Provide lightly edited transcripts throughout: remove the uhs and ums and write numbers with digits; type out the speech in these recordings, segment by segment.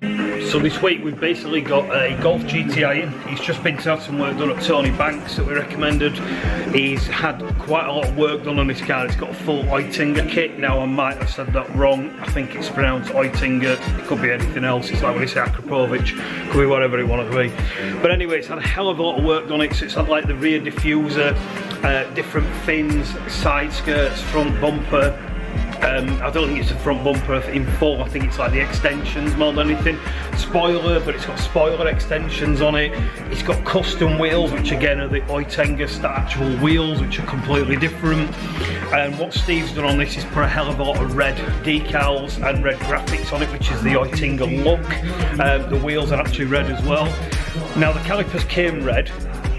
So this week we've basically got a Golf GTI in. He's just been to have some work done at Tony Banks that we recommended. He's had quite a lot of work done on this car. It's got a full Oettinger kit. Now I might have said that wrong. I think it's pronounced Oettinger. It could be anything else. It's like when they say Akrapovich. Could be whatever he wanted to be. But anyway, it's had a hell of a lot of work done on it. So it's had like the rear diffuser, different fins, side skirts, front bumper. I don't think it's a front bumper in full, I think it's like the extensions more than anything. Spoiler, but it's got spoiler extensions on it. It's got custom wheels, which again are the Oettinger actual wheels, which are completely different. And what Steve's done on this is put a hell of a lot of red decals and red graphics on it, which is the Oettinger look. The wheels are actually red as well. Now the calipers came red,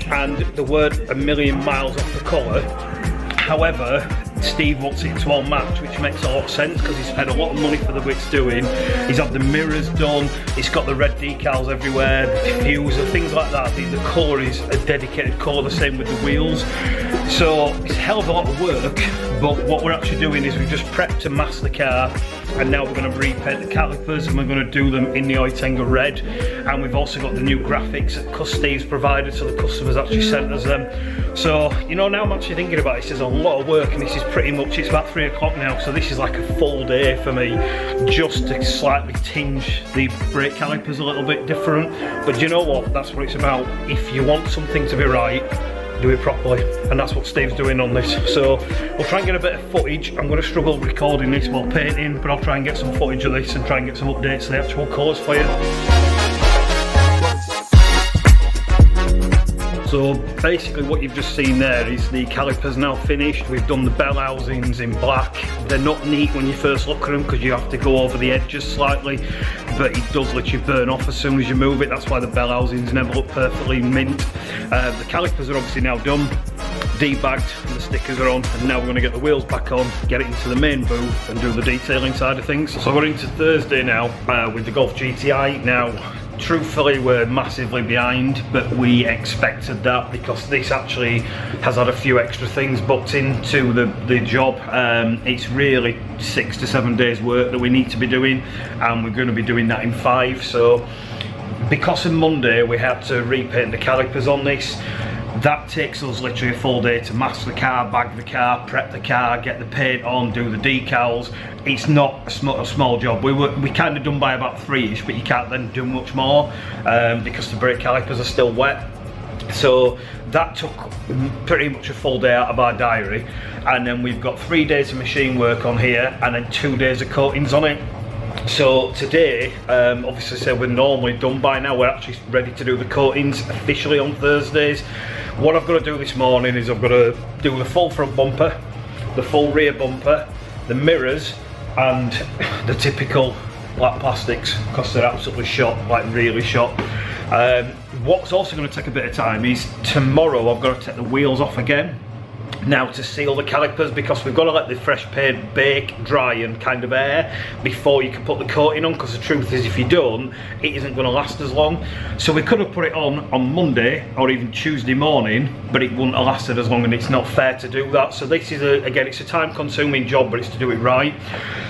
and the word a million miles off the colour. However, Steve wants it to all match, which makes a lot of sense because he's spent a lot of money for the way it's doing. He's had the mirrors done, it's got the red decals everywhere, the diffuser, things like that. The colour is a dedicated colour, the same with the wheels. So it's a hell of a lot of work, but what we're actually doing is we've just prepped to mask the car, and now we're going to repaint the calipers and we're going to do them in the Oettinger red. And we've also got the new graphics that Steve's provided, so the customers actually sent us them. So, you know, now I'm actually thinking about it, this is a lot of work, and this is pretty much, it's about 3 o'clock now, so this is like a full day for me, just to slightly tinge the brake calipers a little bit different. But you know what, that's what it's about. If you want something to be right, do it properly, and that's what Steve's doing on this. So we'll try and get a bit of footage. I'm going to struggle recording this while painting, but I'll try and get some footage of this and try and get some updates to the actual colours for you. So basically what you've just seen there is the calipers now finished. We've done the bell housings in black. They're not neat when you first look at them because you have to go over the edges slightly, but it does let you burn off as soon as you move it. That's why the bell housings never look perfectly mint. The calipers are obviously now done, debagged, and the stickers are on, and now we're going to get the wheels back on, get it into the main booth and do the detailing side of things. So we're into Thursday now with the Golf GTI. Now truthfully, we're massively behind, but we expected that because this actually has had a few extra things booked into the job. It's really 6 to 7 days work that we need to be doing, and we're going to be doing that in 5. So because on Monday we had to repaint the calipers on this, that takes us literally a full day to mask the car, bag the car, prep the car, get the paint on, do the decals. It's not a small job. We kind of done by about 3-ish, but you can't then do much more because the brake calipers are still wet. So that took pretty much a full day out of our diary, and then we've got 3 days of machine work on here and then 2 days of coatings on it. So today, obviously say we're normally done by now, we're actually ready to do the coatings officially on Thursdays. What I've got to do this morning is I've got to do the full front bumper, the full rear bumper, the mirrors, and the typical black plastics, because they're absolutely shot, like really shot. What's also going to take a bit of time is tomorrow I've got to take the wheels off again. Now to seal the calipers, because we've got to let the fresh paint bake, dry and kind of air before you can put the coating on, because the truth is if you don't, it isn't going to last as long. So we could have put it on Monday or even Tuesday morning, but it wouldn't have lasted as long, and it's not fair to do that. So this is again, it's a time consuming job, but it's to do it right.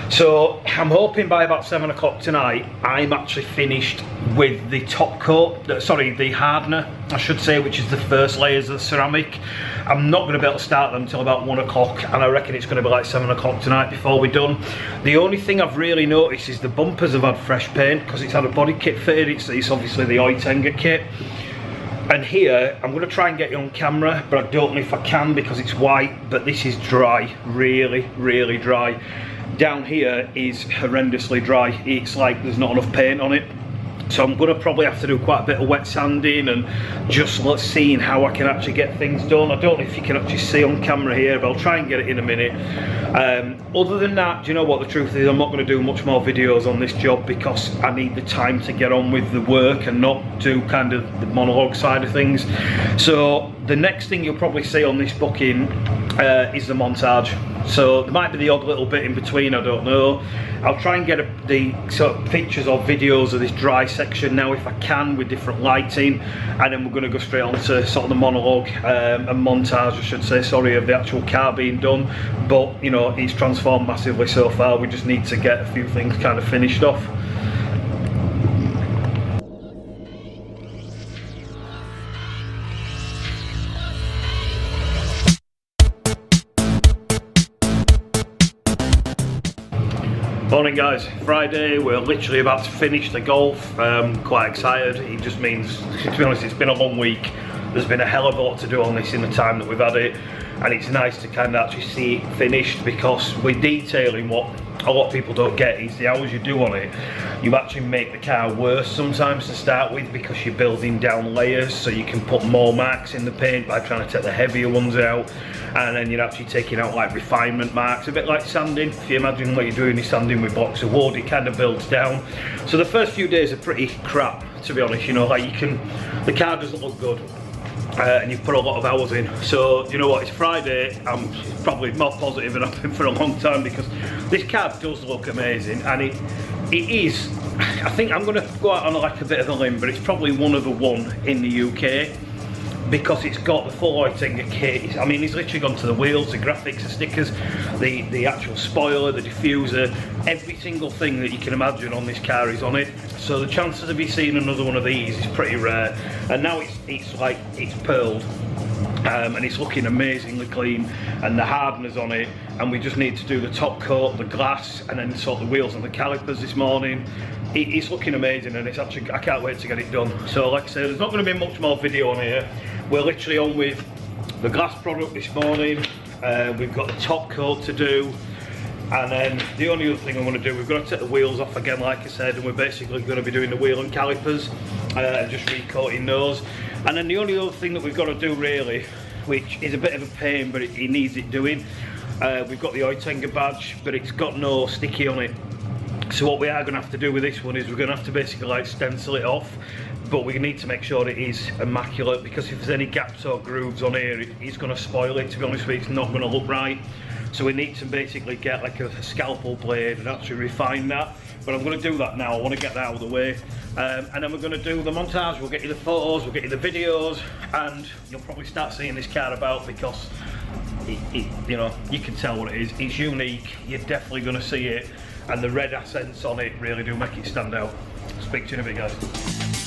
So I'm hoping by about 7 o'clock tonight I'm actually finished with the top coat, sorry, the hardener I should say, which is the first layers of ceramic. I'm not going to be able to start them until about 1 o'clock, and I reckon it's going to be like 7 o'clock tonight before we're done. The only thing I've really noticed is the bumpers have had fresh paint because it's had a body kit fitted. It's obviously the Oettinger kit. And here, I'm going to try and get you on camera, but I don't know if I can because it's white, but this is dry, really, really dry. Down here is horrendously dry. It's like there's not enough paint on it. So I'm going to probably have to do quite a bit of wet sanding and just seeing how I can actually get things done. I don't know if you can actually see on camera here, but I'll try and get it in a minute. Other than that, do you know what, the truth is I'm not going to do much more videos on this job because I need the time to get on with the work and not do kind of the monologue side of things. So the next thing you'll probably see on this booking is the montage. So there might be the odd little bit in between, I don't know. I'll try and get the sort of pictures or videos of this dry section now if I can, with different lighting, and then we're going to go straight on to sort of the monologue and montage, I should say, sorry, of the actual car being done. But you know, it's transformed massively so far. We just need to get a few things kind of finished off. Morning guys, Friday, we're literally about to finish the golf. Quite excited. It just means, to be honest, it's been a long week. There's been a hell of a lot to do on this in the time that we've had it, and it's nice to kind of actually see it finished, because we're detailing what a lot of people don't get is the hours you do on it. You actually make the car worse sometimes to start with, because you're building down layers, so you can put more marks in the paint by trying to take the heavier ones out, and then you're actually taking out like refinement marks, a bit like sanding. If you imagine what you're doing is sanding with blocks of wood, it kind of builds down. So the first few days are pretty crap, to be honest. You know, like the car doesn't look good. And you've put a lot of hours in. So you know what, it's Friday, I'm probably more positive than I've been for a long time, because this car does look amazing, and it is, I think I'm going to go out on like a bit of a limb, but it's probably one of the one in the UK, because it's got the full Oettinger kit. I mean, he's literally gone to the wheels, the graphics, the stickers, the actual spoiler, the diffuser, every single thing that you can imagine on this car is on it. So the chances of you seeing another one of these is pretty rare. And now it's like, it's pearled. And it's looking amazingly clean, and the hardener's on it, and we just need to do the top coat, the glass, and then sort the wheels and the calipers this morning. It's looking amazing, and it's actually, I can't wait to get it done. So like I said, there's not going to be much more video on here. We're literally on with the glass product this morning. We've got the top coat to do, and then the only other thing I want to do, we've got to take the wheels off again, like I said, and we're basically going to be doing the wheel and calipers, and just recoating those. And then the only other thing that we've got to do really, which is a bit of a pain, but it needs it doing, we've got the Oettinger badge, but it's got no sticky on it. So what we are going to have to do with this one is we're going to have to basically like stencil it off, but we need to make sure it is immaculate, because if there's any gaps or grooves on here, it's going to spoil it. To be honest with you, it's not going to look right. So we need to basically get like a scalpel blade and actually refine that. But I'm going to do that now. I want to get that out of the way, and then we're going to do the montage. We'll get you the photos, we'll get you the videos, and you'll probably start seeing this car about, because you know, you can tell what it is. It's unique. You're definitely going to see it, and the red accents on it really do make it stand out. Speak to you in a bit, guys.